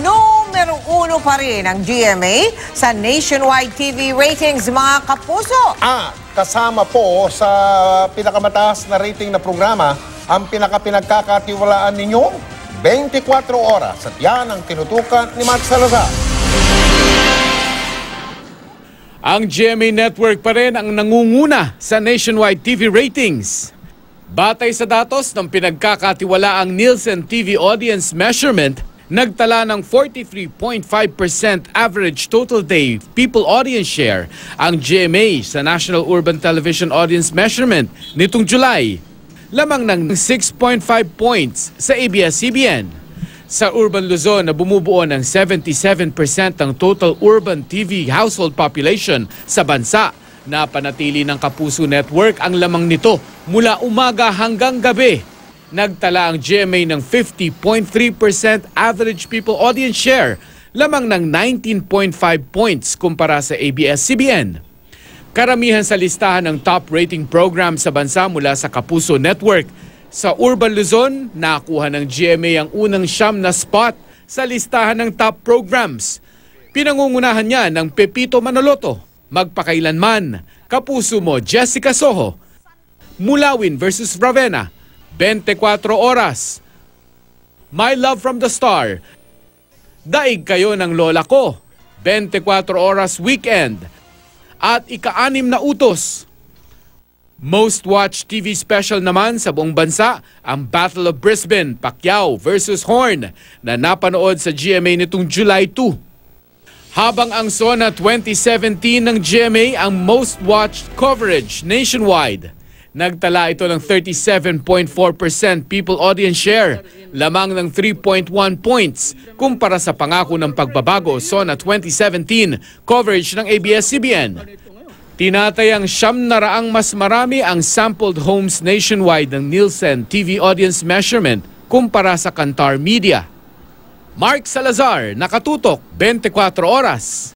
numero 1 pa rin ang GMA sa nationwide TV ratings, mga kapuso. Kasama po sa pinakamataas na rating na programa ang pinagkakatiwalaan ninyong 24 oras. At yan ang tinutukan ni Mark Salazar. Ang GMA Network pa rin ang nangunguna sa nationwide TV ratings. Batay sa datos ng pinagkakatiwalaang Nielsen TV Audience Measurement, nagtala ng 43.5% average total day people audience share ang GMA sa National Urban Television Audience Measurement nitong July, lamang ng 6.5 points sa ABS-CBN. Sa Urban Luzon na bumubuo ng 77% ng total urban TV household population sa bansa, napanatili ng Kapuso Network ang lamang nito mula umaga hanggang gabi. Nagtala ang GMA ng 50.3% average people audience share, lamang ng 19.5 points kumpara sa ABS-CBN. Karamihan sa listahan ng top rating program sa bansa mula sa Kapuso Network. Sa Urban Luzon, nakuha ng GMA ang unang 9 na spot sa listahan ng top programs. Pinangungunahan niya ng Pepito Manaloto, Magpakailanman, Kapuso Mo, Jessica Soho, Mulawin versus Ravenna, 24 oras, My Love from the Star, Daig Kayo ng Lola Ko, 24 oras weekend, at ika-6 na utos. Most watched TV special naman sa buong bansa, ang Battle of Brisbane, Pacquiao versus Horn, na napanood sa GMA nitong July 2. Habang ang SONA 2017 ng GMA ang most watched coverage nationwide. Nagtala ito ng 37.4% people audience share, lamang ng 3.1 points kumpara sa pangako ng pagbabago SONA 2017 coverage ng ABS-CBN. Tinatayang 700 mas marami ang sampled homes nationwide ng Nielsen TV Audience Measurement kumpara sa Kantar Media. Mark Salazar, Nakatutok, 24 oras.